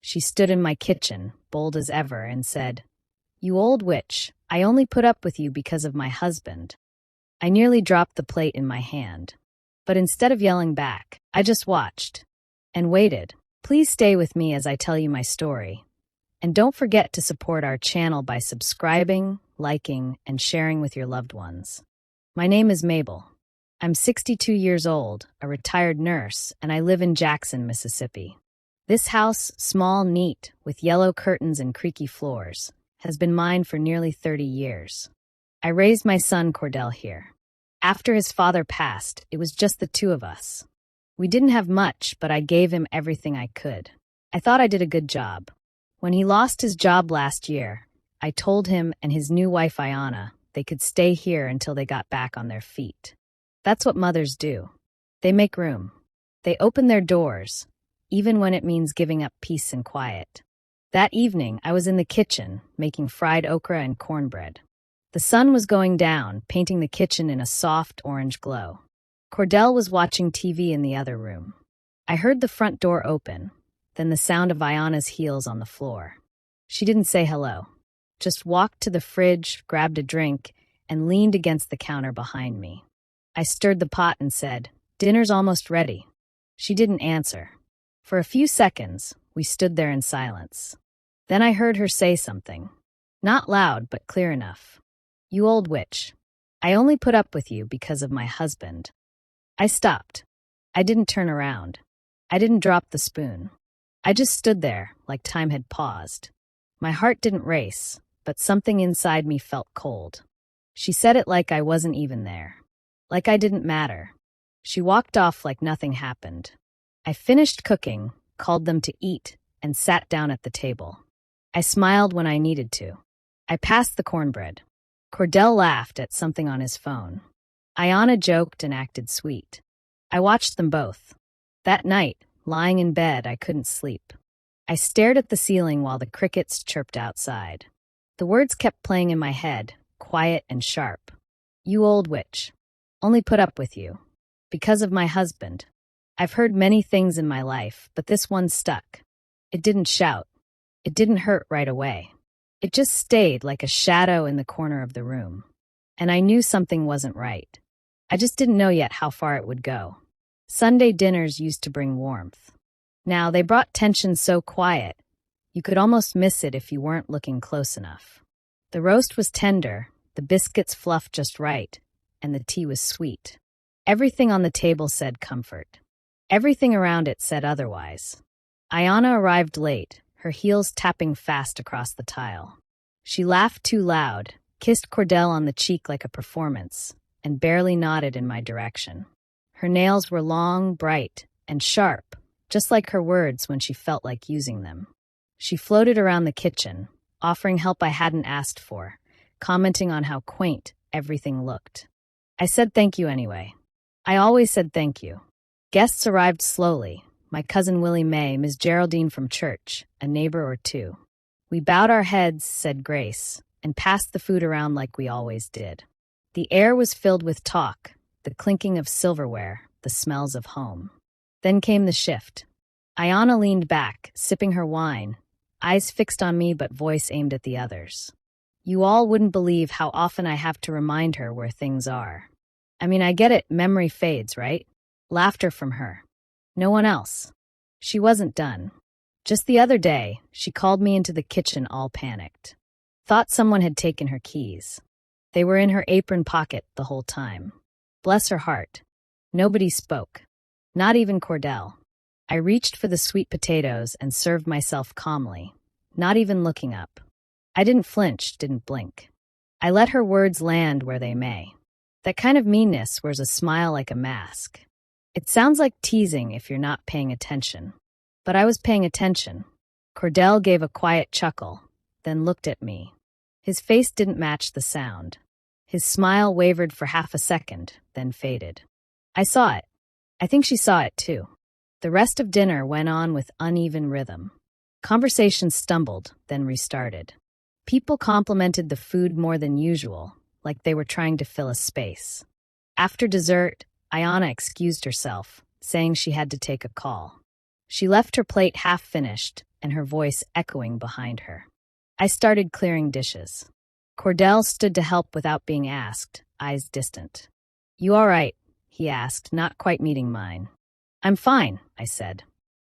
She stood in my kitchen, bold as ever, and said, "You old witch, I only put up with you because of my husband." I nearly dropped the plate in my hand. But instead of yelling back, I just watched and waited. Please stay with me as I tell you my story. And don't forget to support our channel by subscribing, liking, and sharing with your loved ones. My name is Mabel. I'm 62 years old, a retired nurse, and I live in Jackson, Mississippi. This house, small, neat, with yellow curtains and creaky floors, has been mine for nearly 30 years. I raised my son Cordell here. After his father passed, it was just the two of us. We didn't have much, but I gave him everything I could. I thought I did a good job. When he lost his job last year, I told him and his new wife Ayanna they could stay here until they got back on their feet. That's what mothers do. They make room. They open their doors, even when it means giving up peace and quiet. That evening, I was in the kitchen, making fried okra and cornbread. The sun was going down, painting the kitchen in a soft orange glow. Cordell was watching TV in the other room. I heard the front door open, then the sound of Ayanna's heels on the floor. She didn't say hello, just walked to the fridge, grabbed a drink, and leaned against the counter behind me. I stirred the pot and said, "Dinner's almost ready." She didn't answer. For a few seconds, we stood there in silence. Then I heard her say something. Not loud, but clear enough. "You old witch. I only put up with you because of my husband." I stopped. I didn't turn around. I didn't drop the spoon. I just stood there, like time had paused. My heart didn't race, but something inside me felt cold. She said it like I wasn't even there. Like I didn't matter. She walked off like nothing happened. I finished cooking, called them to eat, and sat down at the table. I smiled when I needed to. I passed the cornbread. Cordell laughed at something on his phone. Ayanna joked and acted sweet. I watched them both. That night, lying in bed, I couldn't sleep. I stared at the ceiling while the crickets chirped outside. The words kept playing in my head, quiet and sharp. "You old witch. Only put up with you. Because of my husband." I've heard many things in my life, but this one stuck. It didn't shout. It didn't hurt right away. It just stayed like a shadow in the corner of the room. And I knew something wasn't right. I just didn't know yet how far it would go. Sunday dinners used to bring warmth. Now they brought tension so quiet, you could almost miss it if you weren't looking close enough. The roast was tender, the biscuits fluffed just right, and the tea was sweet. Everything on the table said comfort. Everything around it said otherwise. Ayanna arrived late, her heels tapping fast across the tile. She laughed too loud, kissed Cordell on the cheek like a performance, and barely nodded in my direction. Her nails were long, bright, and sharp, just like her words when she felt like using them. She floated around the kitchen, offering help I hadn't asked for, commenting on how quaint everything looked. I said thank you anyway. I always said thank you. Guests arrived slowly. My cousin Willie Mae, Ms. Geraldine from church, a neighbor or two. We bowed our heads, said grace, and passed the food around like we always did. The air was filled with talk, the clinking of silverware, the smells of home. Then came the shift. Ayanna leaned back, sipping her wine, eyes fixed on me but voice aimed at the others. You all wouldn't believe how often I have to remind her where things are. I mean, I get it, memory fades, right? Laughter from her. No one else. She wasn't done. Just the other day, she called me into the kitchen all panicked. Thought someone had taken her keys. They were in her apron pocket the whole time. Bless her heart. Nobody spoke. Not even Cordell. I reached for the sweet potatoes and served myself calmly, not even looking up. I didn't flinch, didn't blink. I let her words land where they may. That kind of meanness wears a smile like a mask. It sounds like teasing if you're not paying attention. But I was paying attention. Cordell gave a quiet chuckle, then looked at me. His face didn't match the sound. His smile wavered for half a second, then faded. I saw it. I think she saw it too. The rest of dinner went on with uneven rhythm. Conversation stumbled, then restarted. People complimented the food more than usual, like they were trying to fill a space. After dessert, Ayanna excused herself, saying she had to take a call. She left her plate half-finished, and her voice echoing behind her. I started clearing dishes. Cordell stood to help without being asked, eyes distant. "You all right?" he asked, not quite meeting mine. "I'm fine," I said.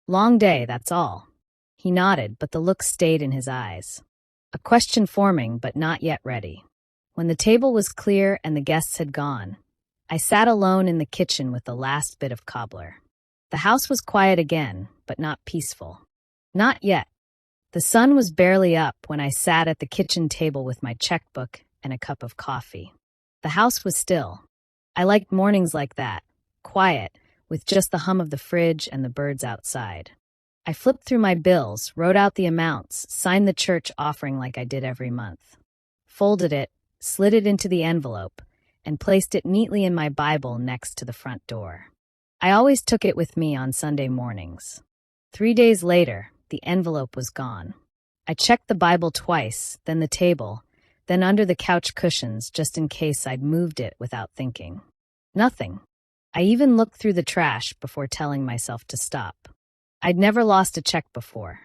"Long day, that's all." He nodded, but the look stayed in his eyes. A question forming, but not yet ready. When the table was clear and the guests had gone, I sat alone in the kitchen with the last bit of cobbler. The house was quiet again, but not peaceful. Not yet. The sun was barely up when I sat at the kitchen table with my checkbook and a cup of coffee. The house was still. I liked mornings like that, quiet, with just the hum of the fridge and the birds outside. I flipped through my bills, wrote out the amounts, signed the church offering like I did every month, folded it, slid it into the envelope, and placed it neatly in my Bible next to the front door. I always took it with me on Sunday mornings. 3 days later, the envelope was gone. I checked the Bible twice, then the table, then under the couch cushions just in case I'd moved it without thinking. Nothing. I even looked through the trash before telling myself to stop. I'd never lost a check before.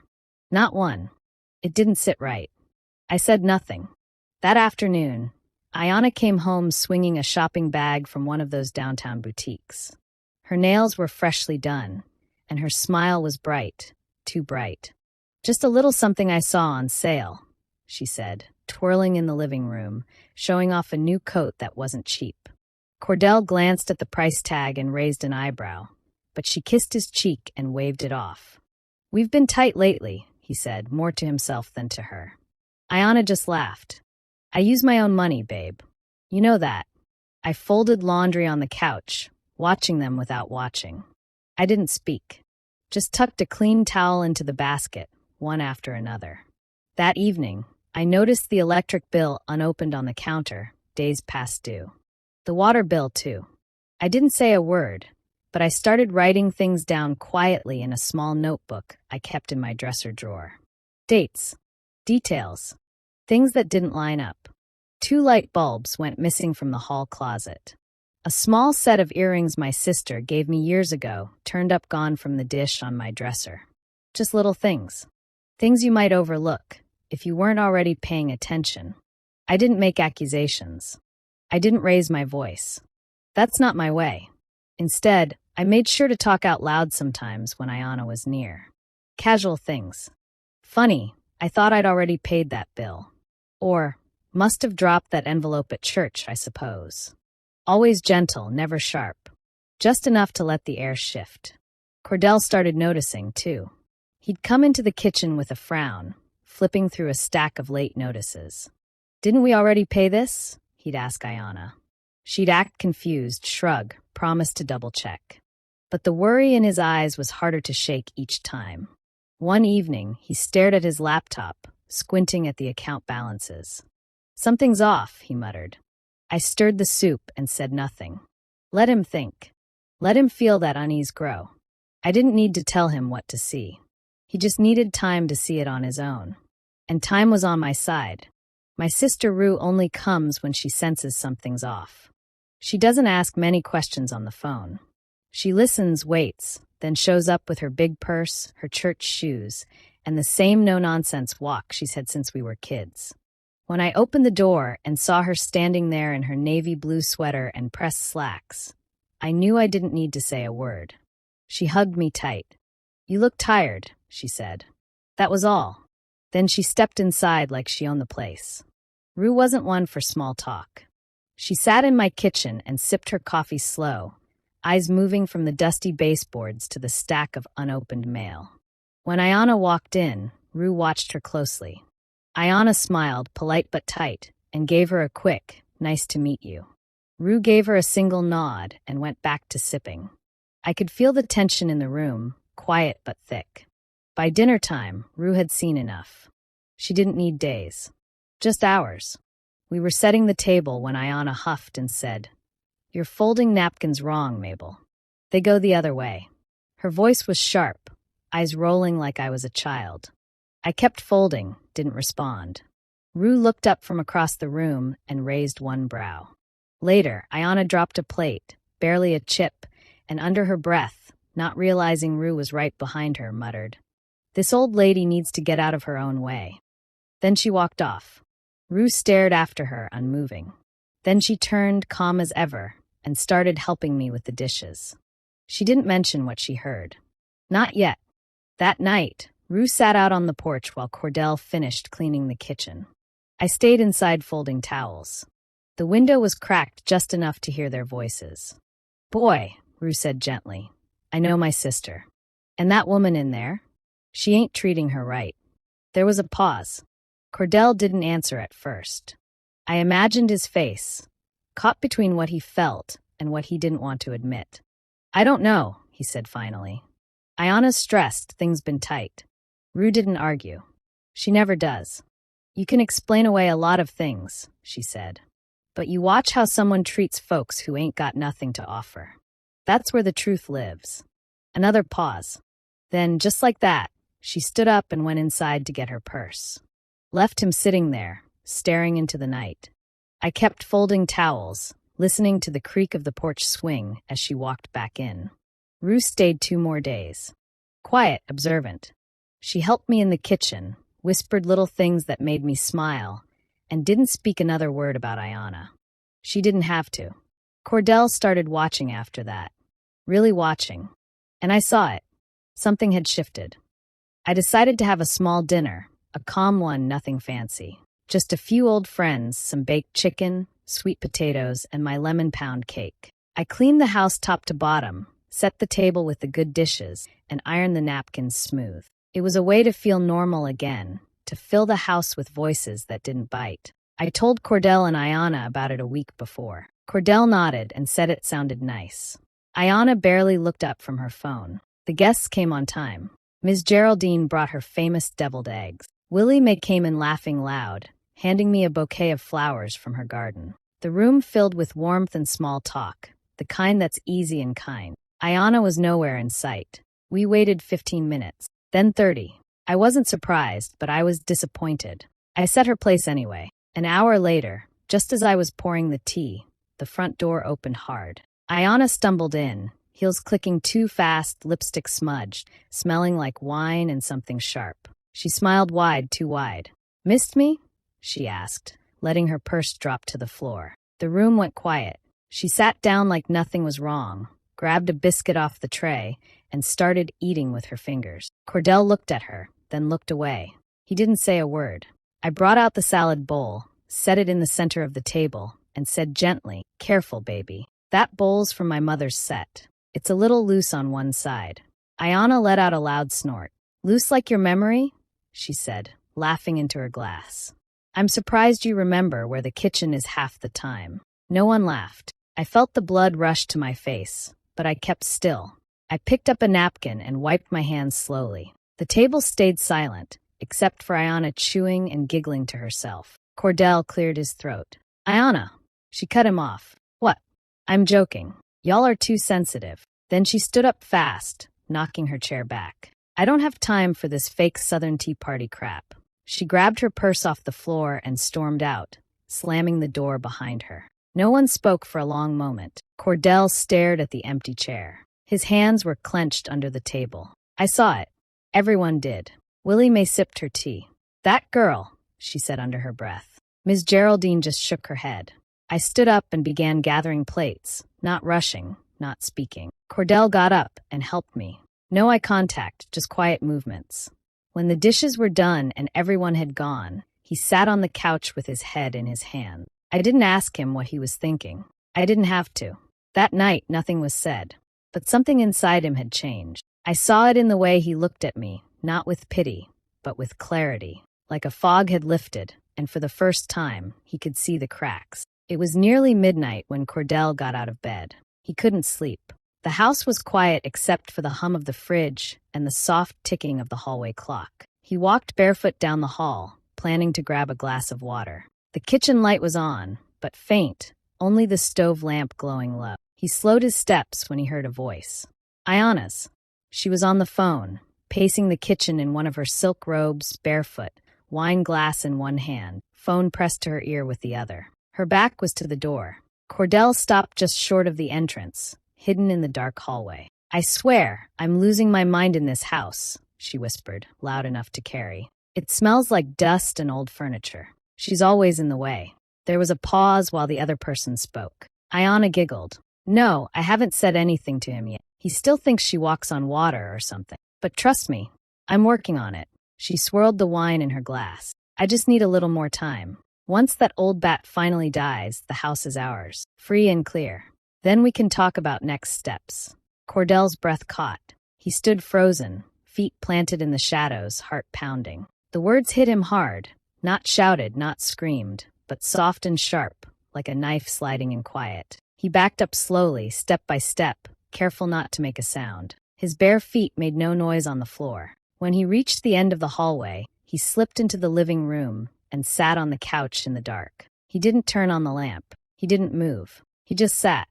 Not one. It didn't sit right. I said nothing. That afternoon, Ayanna came home swinging a shopping bag from one of those downtown boutiques. Her nails were freshly done, and her smile was bright, too bright. "Just a little something I saw on sale," she said, twirling in the living room, showing off a new coat that wasn't cheap. Cordell glanced at the price tag and raised an eyebrow, but she kissed his cheek and waved it off. "We've been tight lately," he said, more to himself than to her. Ayanna just laughed. "I use my own money, babe. You know that." I folded laundry on the couch, watching them without watching. I didn't speak, just tucked a clean towel into the basket, one after another. That evening, I noticed the electric bill unopened on the counter, days past due. The water bill, too. I didn't say a word, but I started writing things down quietly in a small notebook I kept in my dresser drawer. Dates. Details. Things that didn't line up. 2 light bulbs went missing from the hall closet. A small set of earrings my sister gave me years ago turned up gone from the dish on my dresser. Just little things. Things you might overlook if you weren't already paying attention. I didn't make accusations. I didn't raise my voice. That's not my way. Instead, I made sure to talk out loud sometimes when Ayanna was near. Casual things. "Funny, I thought I'd already paid that bill." Or, "Must have dropped that envelope at church, I suppose." Always gentle, never sharp. Just enough to let the air shift. Cordell started noticing, too. He'd come into the kitchen with a frown, flipping through a stack of late notices. "Didn't we already pay this?" he'd ask Ayanna. She'd act confused, shrug, promise to double-check. But the worry in his eyes was harder to shake each time. One evening, he stared at his laptop, squinting at the account balances. "Something's off," he muttered. I stirred the soup and said nothing. Let him think. Let him feel that unease grow. I didn't need to tell him what to see. He just needed time to see it on his own. And time was on my side. My sister Rue only comes when she senses something's off. She doesn't ask many questions on the phone. She listens, waits, then shows up with her big purse, her church shoes, and the same no-nonsense walk she's had since we were kids. When I opened the door and saw her standing there in her navy blue sweater and pressed slacks, I knew I didn't need to say a word. She hugged me tight. "You look tired," she said. That was all. Then she stepped inside like she owned the place. Rue wasn't one for small talk. She sat in my kitchen and sipped her coffee slow, eyes moving from the dusty baseboards to the stack of unopened mail. When Ayanna walked in, Rue watched her closely. Ayanna smiled, polite but tight, and gave her a quick, "Nice to meet you." Rue gave her a single nod and went back to sipping. I could feel the tension in the room, quiet but thick. By dinner time, Rue had seen enough. She didn't need days. Just hours. We were setting the table when Ayanna huffed and said, "You're folding napkins wrong, Mabel. They go the other way." Her voice was sharp, eyes rolling like I was a child. I kept folding, didn't respond. Rue looked up from across the room and raised one brow. Later, Ayanna dropped a plate, barely a chip, and under her breath, not realizing Rue was right behind her, muttered, This old lady needs to get out of her own way. Then she walked off. Rue stared after her, unmoving. Then she turned, calm as ever, and started helping me with the dishes. She didn't mention what she heard. Not yet. That night, Rue sat out on the porch while Cordell finished cleaning the kitchen. I stayed inside folding towels. The window was cracked just enough to hear their voices. "Boy," Rue said gently, "I know my sister. And that woman in there? She ain't treating her right." There was a pause. Cordell didn't answer at first. I imagined his face, caught between what he felt and what he didn't want to admit. "I don't know," he said finally. "Ayana's stressed, things been tight." Rue didn't argue. She never does. "You can explain away a lot of things," she said. "But you watch how someone treats folks who ain't got nothing to offer. That's where the truth lives." Another pause. Then, just like that, she stood up and went inside to get her purse. Left him sitting there, staring into the night. I kept folding towels, listening to the creak of the porch swing as she walked back in. Rue stayed 2 more days. Quiet, observant. She helped me in the kitchen, whispered little things that made me smile, and didn't speak another word about Ayana. She didn't have to. Cordell started watching after that. Really watching. And I saw it. Something had shifted. I decided to have a small dinner, a calm one, nothing fancy. Just a few old friends, some baked chicken, sweet potatoes, and my lemon pound cake. I cleaned the house top to bottom, set the table with the good dishes, and ironed the napkins smooth. It was a way to feel normal again, to fill the house with voices that didn't bite. I told Cordell and Ayana about it a week before. Cordell nodded and said it sounded nice. Ayana barely looked up from her phone. The guests came on time. Ms. Geraldine brought her famous deviled eggs. Willie Mae came in laughing loud, handing me a bouquet of flowers from her garden. The room filled with warmth and small talk, the kind that's easy and kind. Ayana was nowhere in sight. We waited 15 minutes, then 30. I wasn't surprised, but I was disappointed. I set her place anyway. An hour later, just as I was pouring the tea, the front door opened hard. Ayana stumbled in, heels clicking too fast, lipstick smudged, smelling like wine and something sharp. She smiled wide, too wide. "Missed me?" she asked, letting her purse drop to the floor. The room went quiet. She sat down like nothing was wrong, grabbed a biscuit off the tray, and started eating with her fingers. Cordell looked at her, then looked away. He didn't say a word. I brought out the salad bowl, set it in the center of the table, and said gently, "Careful, baby. That bowl's from my mother's set. It's a little loose on one side." Ayana let out a loud snort. "Loose like your memory?" she said, laughing into her glass. "I'm surprised you remember where the kitchen is half the time." No one laughed. I felt the blood rush to my face, but I kept still. I picked up a napkin and wiped my hands slowly. The table stayed silent, except for Ayana chewing and giggling to herself. Cordell cleared his throat. "Ayana." She cut him off. "What?" "I'm joking. Y'all are too sensitive." Then she stood up fast, knocking her chair back. "I don't have time for this fake Southern Tea Party crap." She grabbed her purse off the floor and stormed out, slamming the door behind her. No one spoke for a long moment. Cordell stared at the empty chair. His hands were clenched under the table. I saw it. Everyone did. Willie Mae sipped her tea. "That girl," she said under her breath. Ms. Geraldine just shook her head. I stood up and began gathering plates, not rushing, not speaking. Cordell got up and helped me. No eye contact, just quiet movements. When the dishes were done and everyone had gone, he sat on the couch with his head in his hand. I didn't ask him what he was thinking. I didn't have to. That night, nothing was said. But something inside him had changed. I saw it in the way he looked at me, not with pity, but with clarity. Like a fog had lifted, and for the first time, he could see the cracks. It was nearly midnight when Cordell got out of bed. He couldn't sleep. The house was quiet except for the hum of the fridge and the soft ticking of the hallway clock. He walked barefoot down the hall, planning to grab a glass of water. The kitchen light was on, but faint, only the stove lamp glowing low. He slowed his steps when he heard a voice. Ayana's. She was on the phone, pacing the kitchen in one of her silk robes, barefoot, wine glass in one hand, phone pressed to her ear with the other. Her back was to the door. Cordell stopped just short of the entrance, hidden in the dark hallway. "I swear, I'm losing my mind in this house," she whispered, loud enough to carry. "It smells like dust and old furniture. She's always in the way." There was a pause while the other person spoke. Ayana giggled. "No, I haven't said anything to him yet. He still thinks she walks on water or something. But trust me, I'm working on it." She swirled the wine in her glass. "I just need a little more time. Once that old bat finally dies, the house is ours, free and clear. Then we can talk about next steps." Cordell's breath caught. He stood frozen, feet planted in the shadows, heart pounding. The words hit him hard, not shouted, not screamed, but soft and sharp, like a knife sliding in quiet. He backed up slowly, step by step, careful not to make a sound. His bare feet made no noise on the floor. When he reached the end of the hallway, he slipped into the living room and sat on the couch in the dark. He didn't turn on the lamp. He didn't move. He just sat.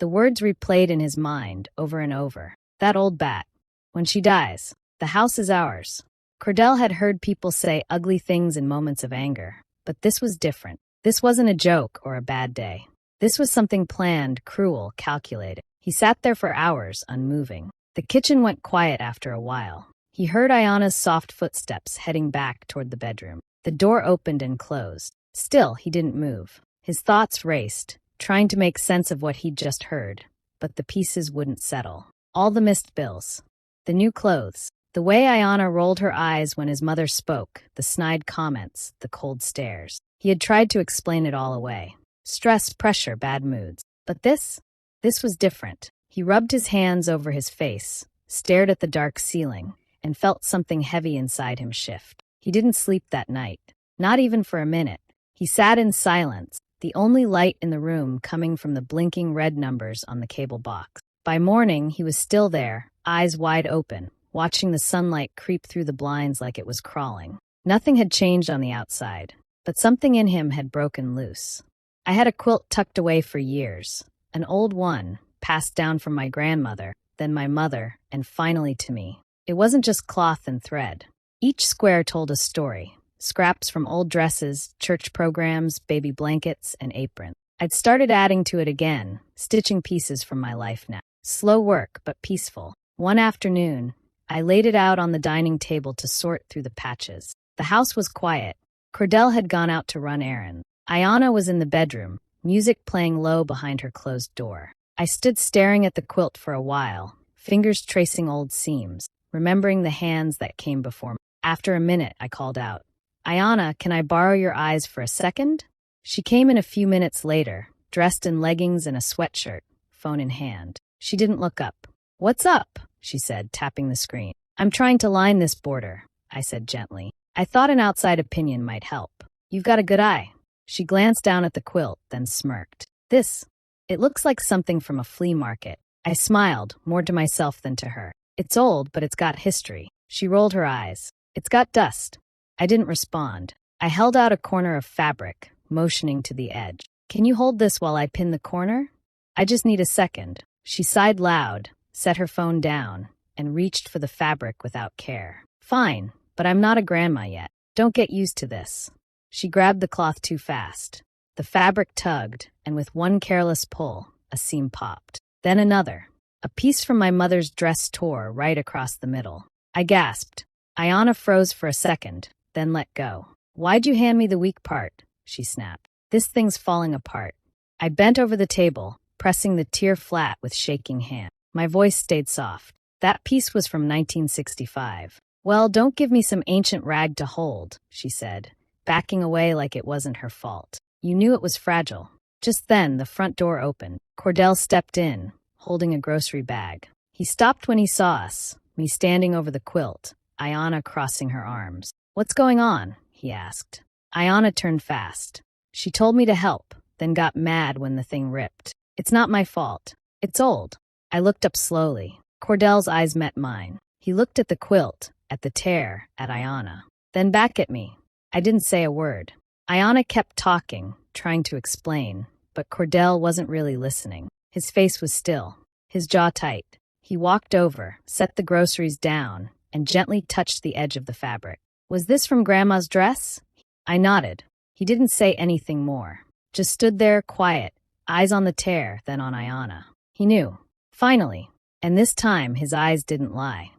The words replayed in his mind over and over. That old bat. When she dies, the house is ours. Cordell had heard people say ugly things in moments of anger, but this was different. This wasn't a joke or a bad day. This was something planned, cruel, calculated. He sat there for hours, unmoving. The kitchen went quiet after a while. He heard Ayana's soft footsteps heading back toward the bedroom. The door opened and closed. Still, he didn't move. His thoughts raced, trying to make sense of what he'd just heard, but the pieces wouldn't settle. All the missed bills, the new clothes, the way Ayana rolled her eyes when his mother spoke, the snide comments, the cold stares. He had tried to explain it all away. Stress, pressure, bad moods. But this was different. He rubbed his hands over his face, stared at the dark ceiling, and felt something heavy inside him shift. He didn't sleep that night, not even for a minute. He sat in silence, the only light in the room coming from the blinking red numbers on the cable box. By morning, he was still there, eyes wide open, watching the sunlight creep through the blinds like it was crawling. Nothing had changed on the outside, but something in him had broken loose. "I had a quilt tucked away for years, an old one, passed down from my grandmother, then my mother, and finally to me. It wasn't just cloth and thread. Each square told a story, scraps from old dresses, church programs, baby blankets, and aprons. I'd started adding to it again, stitching pieces from my life now. Slow work, but peaceful. One afternoon, I laid it out on the dining table to sort through the patches. The house was quiet. Cordell had gone out to run errands. Ayana was in the bedroom, music playing low behind her closed door. I stood staring at the quilt for a while, fingers tracing old seams, remembering the hands that came before me. After a minute, I called out, "Ayana, can I borrow your eyes for a second?" She came in a few minutes later, dressed in leggings and a sweatshirt, phone in hand. She didn't look up. "What's up?" she said, tapping the screen. "I'm trying to line this border," I said gently. I thought an outside opinion might help. "You've got a good eye." She glanced down at the quilt, then smirked. It looks like something from a flea market." I smiled, more to myself than to her. "It's old, but it's got history." She rolled her eyes. "It's got dust." I didn't respond. I held out a corner of fabric, motioning to the edge. "Can you hold this while I pin the corner?" "I just need a second." She sighed loud, set her phone down, and reached for the fabric without care. "Fine, but I'm not a grandma yet. Don't get used to this." She grabbed the cloth too fast. The fabric tugged, and with one careless pull, a seam popped. Then another. A piece from my mother's dress tore right across the middle. I gasped. Ayana froze for a second, then let go. "Why'd you hand me the weak part?" she snapped. "This thing's falling apart." I bent over the table, pressing the tear flat with shaking hand. My voice stayed soft. "That piece was from 1965. "Well, don't give me some ancient rag to hold," she said, backing away like it wasn't her fault. "You knew it was fragile." Just then, the front door opened. Cordell stepped in, holding a grocery bag. He stopped when he saw us, me standing over the quilt, Ayana crossing her arms. "What's going on?" he asked. Ayana turned fast. She told me to help, then got mad when the thing ripped. "It's not my fault. It's old." I looked up slowly. Cordell's eyes met mine. He looked at the quilt, at the tear, at Ayana. Then back at me. I didn't say a word. Ayana kept talking, trying to explain, but Cordell wasn't really listening. His face was still, his jaw tight. He walked over, set the groceries down, and gently touched the edge of the fabric. "Was this from Grandma's dress?" I nodded. He didn't say anything more, just stood there, quiet, eyes on the tear, then on Ayana. He knew. Finally. And this time, his eyes didn't lie.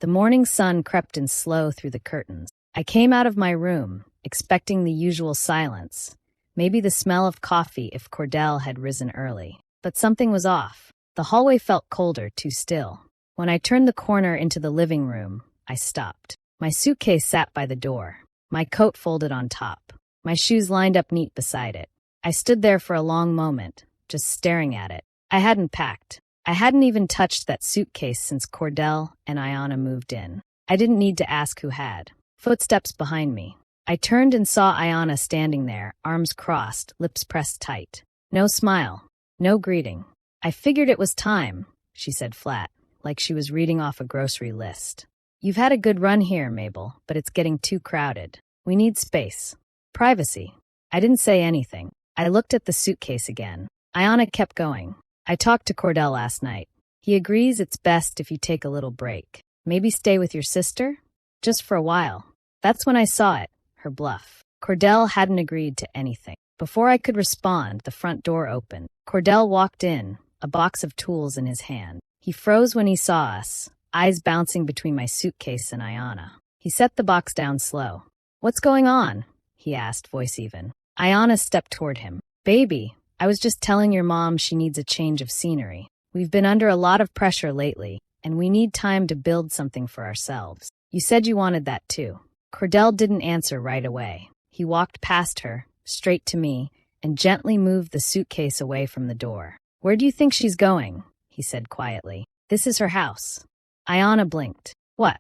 The morning sun crept in slow through the curtains. I came out of my room, expecting the usual silence, maybe the smell of coffee if Cordell had risen early. But something was off. The hallway felt colder, too still. When I turned the corner into the living room, I stopped. My suitcase sat by the door, my coat folded on top, my shoes lined up neat beside it. I stood there for a long moment, just staring at it. I hadn't packed. I hadn't even touched that suitcase since Cordell and Ayanna moved in. I didn't need to ask who had. Footsteps behind me. I turned and saw Ayanna standing there, arms crossed, lips pressed tight. No smile, no greeting. I figured it was time, she said flat, like she was reading off a grocery list. You've had a good run here, Mabel, but it's getting too crowded. We need space. Privacy. I didn't say anything. I looked at the suitcase again. Ayanna kept going. I talked to Cordell last night. He agrees it's best if you take a little break. Maybe stay with your sister? Just for a while. That's when I saw it, her bluff. Cordell hadn't agreed to anything. Before I could respond, the front door opened. Cordell walked in, a box of tools in his hand. He froze when he saw us, eyes bouncing between my suitcase and Ayanna. He set the box down slow. What's going on? He asked, voice even. Ayanna stepped toward him. Baby, I was just telling your mom she needs a change of scenery. We've been under a lot of pressure lately, and we need time to build something for ourselves. You said you wanted that too. Cordell didn't answer right away. He walked past her, straight to me, and gently moved the suitcase away from the door. Where do you think she's going? He said quietly. This is her house. Ayanna blinked. What?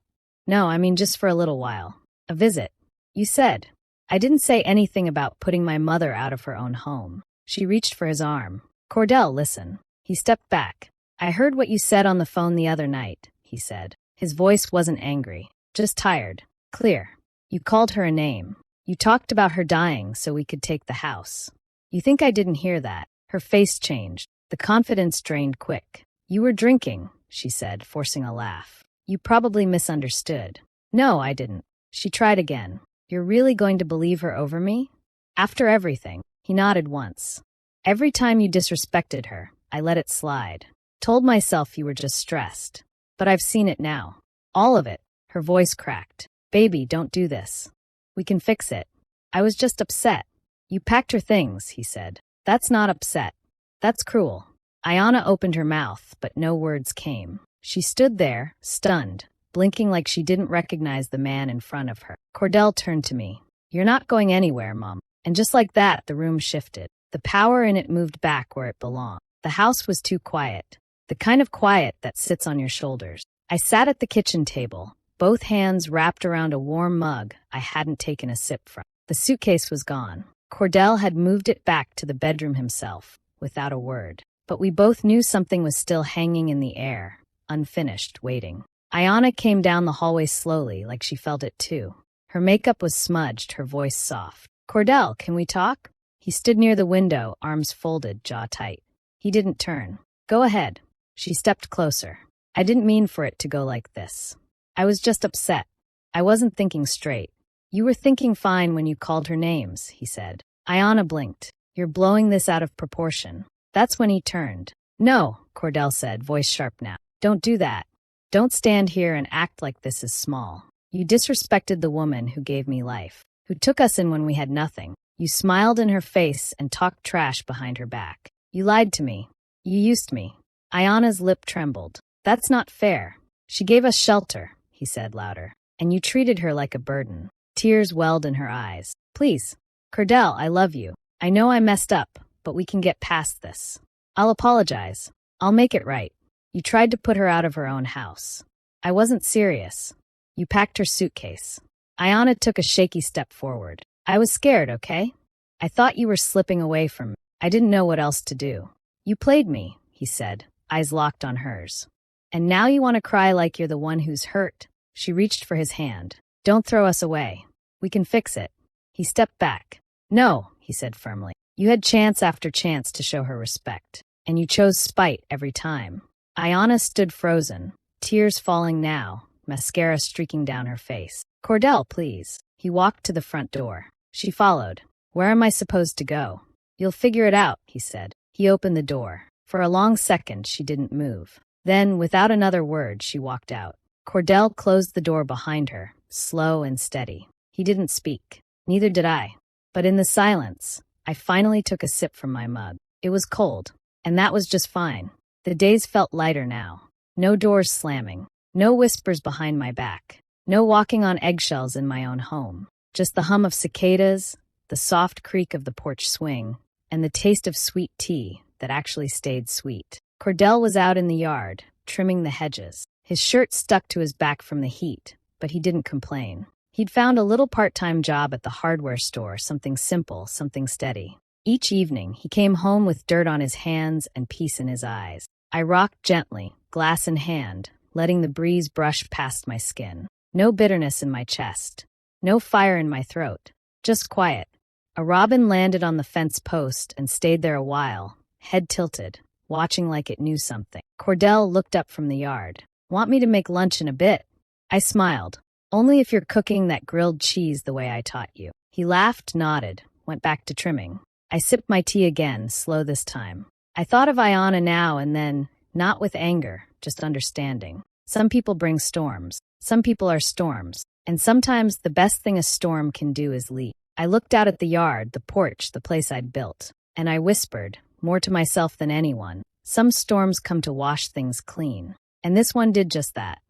No, I mean just for a little while. A visit. You said. I didn't say anything about putting my mother out of her own home. She reached for his arm. Cordell, listen. He stepped back. I heard what you said on the phone the other night, he said. His voice wasn't angry, just tired. Clear. You called her a name. You talked about her dying so we could take the house. You think I didn't hear that? Her face changed. The confidence drained quick. You were drinking, she said, forcing a laugh. You probably misunderstood. No, I didn't. She tried again. You're really going to believe her over me? After everything. He nodded once. Every time you disrespected her, I let it slide. Told myself you were just stressed. But I've seen it now. All of it. Her voice cracked. Baby, don't do this. We can fix it. I was just upset. You packed her things, he said. That's not upset. That's cruel. Ayanna opened her mouth, but no words came. She stood there, stunned, blinking like she didn't recognize the man in front of her. Cordell turned to me. You're not going anywhere, Mom. And just like that, the room shifted. The power in it moved back where it belonged. The house was too quiet. The kind of quiet that sits on your shoulders. I sat at the kitchen table, both hands wrapped around a warm mug I hadn't taken a sip from. The suitcase was gone. Cordell had moved it back to the bedroom himself, without a word. But we both knew something was still hanging in the air, unfinished, waiting. Ayanna came down the hallway slowly, like she felt it too. Her makeup was smudged, her voice soft. Cordell, can we talk? He stood near the window, arms folded, jaw tight. He didn't turn. Go ahead. She stepped closer. I didn't mean for it to go like this. I was just upset. I wasn't thinking straight. You were thinking fine when you called her names, he said. Ayanna blinked. You're blowing this out of proportion. That's when he turned. No, Cordell said, voice sharp now. Don't do that. Don't stand here and act like this is small. You disrespected the woman who gave me life, who took us in when we had nothing. You smiled in her face and talked trash behind her back. You lied to me. You used me. Ayanna's lip trembled. That's not fair. She gave us shelter, he said louder. And you treated her like a burden. Tears welled in her eyes. Please. Cordell, I love you. I know I messed up, but we can get past this. I'll apologize. I'll make it right. You tried to put her out of her own house. I wasn't serious. You packed her suitcase. Ayanna took a shaky step forward. I was scared, okay? I thought you were slipping away from me. I didn't know what else to do. You played me, he said, eyes locked on hers. And now you want to cry like you're the one who's hurt. She reached for his hand. Don't throw us away. We can fix it. He stepped back. No, he said firmly. You had chance after chance to show her respect, and you chose spite every time. Ayanna stood frozen, tears falling now, mascara streaking down her face. Cordell, please. He walked to the front door. She followed. Where am I supposed to go? You'll figure it out, he said. He opened the door. For a long second, she didn't move. Then, without another word, she walked out. Cordell closed the door behind her, slow and steady. He didn't speak. Neither did I. But in the silence, I finally took a sip from my mug. It was cold, and that was just fine. The days felt lighter now. No doors slamming. No whispers behind my back. No walking on eggshells in my own home. Just the hum of cicadas, the soft creak of the porch swing, and the taste of sweet tea that actually stayed sweet. Cordell was out in the yard, trimming the hedges. His shirt stuck to his back from the heat, but he didn't complain. He'd found a little part-time job at the hardware store, something simple, something steady. Each evening, he came home with dirt on his hands and peace in his eyes. I rocked gently, glass in hand, letting the breeze brush past my skin. No bitterness in my chest. No fire in my throat. Just quiet. A robin landed on the fence post and stayed there a while, head tilted, watching like it knew something. Cordell looked up from the yard. "Want me to make lunch in a bit?" I smiled. "Only if you're cooking that grilled cheese the way I taught you." He laughed, nodded, went back to trimming. I sipped my tea again, slow this time. I thought of Iona now and then, not with anger, just understanding. Some people bring storms. Some people are storms. And sometimes the best thing a storm can do is leave. I looked out at the yard, the porch, the place I'd built. And I whispered, more to myself than anyone, some storms come to wash things clean. And this one did just that.